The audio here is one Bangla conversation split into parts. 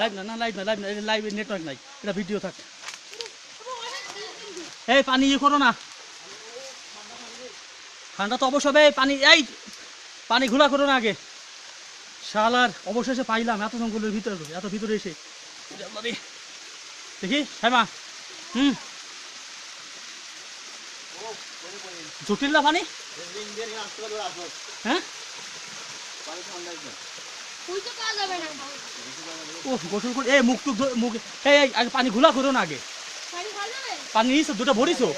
লাইভ না লাইভ নেটওয়ার্ক নাই, এটা ভিডিও থাক। এই পানি ইয়ে করো না, ঠান্ডা তো অবশ্য হবে। পানি ঘোলা করো না আগে। শালার অবশেষে পাইলাম এত জঙ্গলের ভিতরে, এত ভিতরে এসে দেখি। হ্যাঁ মা, জটিল না পানি? হ্যাঁ ও গোসল করে মুখ টুক মুখ আগে পানি ঘোলা করো না আগে। পানি নিয়েছো দুটো ভরিছো?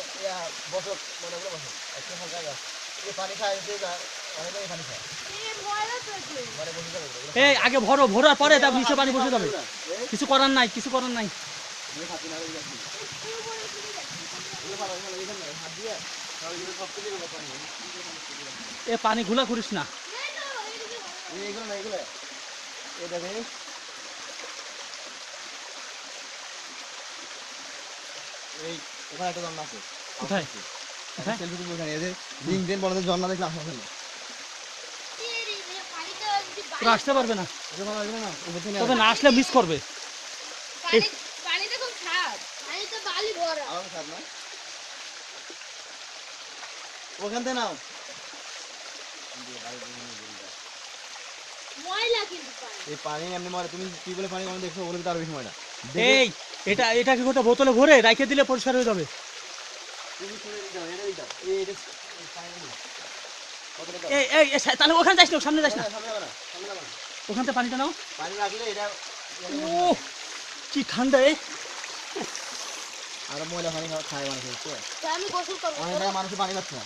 আগে ভরো, ভরার পরে তার নিচে পানি বসে যাবে। কিছু করার নাই, কিছু করার নাই। পানি ঘোলা করিস না। কোথায় আসতে পারবে না, তবে না আসলে মিস করবে। ওখান থেকে নাও। এই পানি এমনি ময়লা, তুমি কি বলে পানি কম দেখছো, ওগুলো তার বেশি ময়লা। এটা কি গোটা বোতলে ভরে রেখে দিলে পরিষ্কার হয়ে যাবে। তাহলে ওখানে যাস না, সামনে যাস না, ওখান থেকে পানিটা নাও। পানি রাখলে এটা ও কি ঠান্ডা। আর ময়লা পানি খায় মানুষ, মানুষের পানি পাচ্ছে না,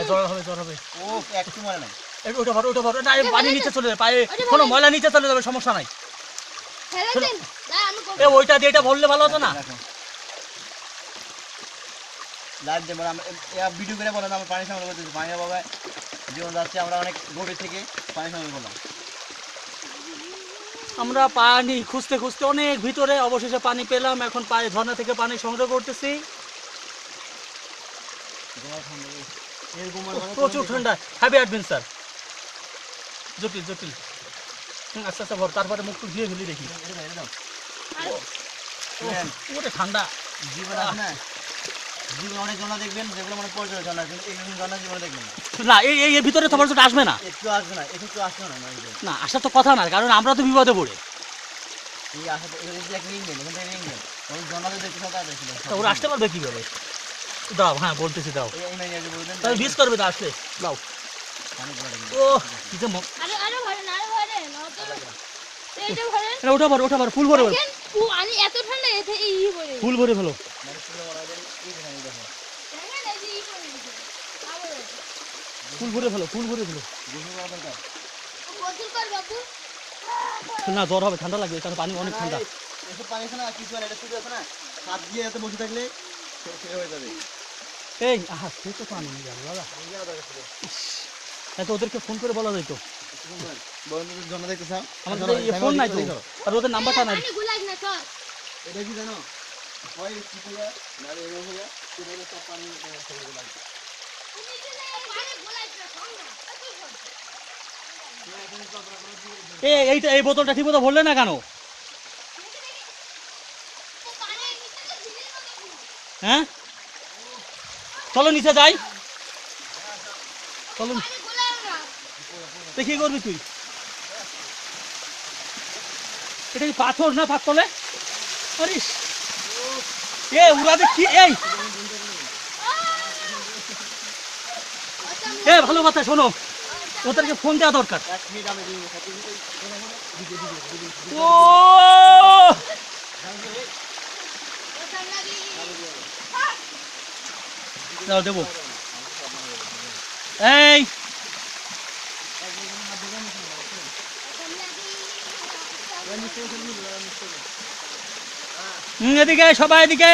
জ্বর হবে। ও একটু ময়লা নাই। ওটা ভরো না, পানি নিচে চলে যাবে, পায়ে কোনো ময়লা নিচে চলে যাবে, সমস্যা নাই। ওইটা দিয়ে এটা ভরলে ভালো হতো না? ভিডিও করে বলেন আমরা পানি সংগ্রহ করতেছি, পানি বাবা জীবন যাচ্ছে, আমরা অনেক গভীর থেকে পানি সংগ্রহ করলাম। আমরা পানি খুঁজতে খুঁজতে অনেক ভিতরে অবশেষে পানি পেলাম। এখন পায়ে ঝর্ণা থেকে পানি সংগ্রহ করতেছি। প্রচুর ঠান্ডা, হ্যাভি অ্যাডভেঞ্চার, জটিল। আচ্ছা ভর, তারপরে মুখ ধুয়ে ফেলি দেখি। ওটা ঠান্ডা। জীবন আছে না, জীবন অনেক ঝর্ণা দেখবেন, যেগুলো মানে পর্যটন ঝর্ণা, কিন্তু এই ঝর্ণা জীবনে দেখবেন না। এই ভিতরে তোমার তো আসবে না, একটু আসবে না, একটু আসবে না। না আসার তো কথা না, কারণ আমরা তো বিপদে পড়ে। ওরা আসতে পারবে কিভাবে? দাও, হ্যাঁ বলতেছি, দাও মিস করবে তো আসলে, দাও। ও ওটা ভর, ফুল ভরে ফুল ভরে ফেলো। ফুল ভরে ফেলো। না জ্বর হবে, ঠান্ডা লাগবে, কারণ পানি অনেক ঠান্ডা। ওদেরকে ফোন করে বলা যায় তো, ফোন নাই তো, আর ওদের নাম্বারটা নাই। এটা কি জানো, এই বোতলটা ঠিক মতো ভরলে না কেন? হ্যাঁ চলো নিচে যাই, চলো। কি করবি তুই? এটা কি পাথর না পাতলে? উড়া দেখি। ভালো কথা, শোনো, ওদেরকে ফোন দেওয়া দরকার। ও দেবো। এদিকে সবাই, এদিকে।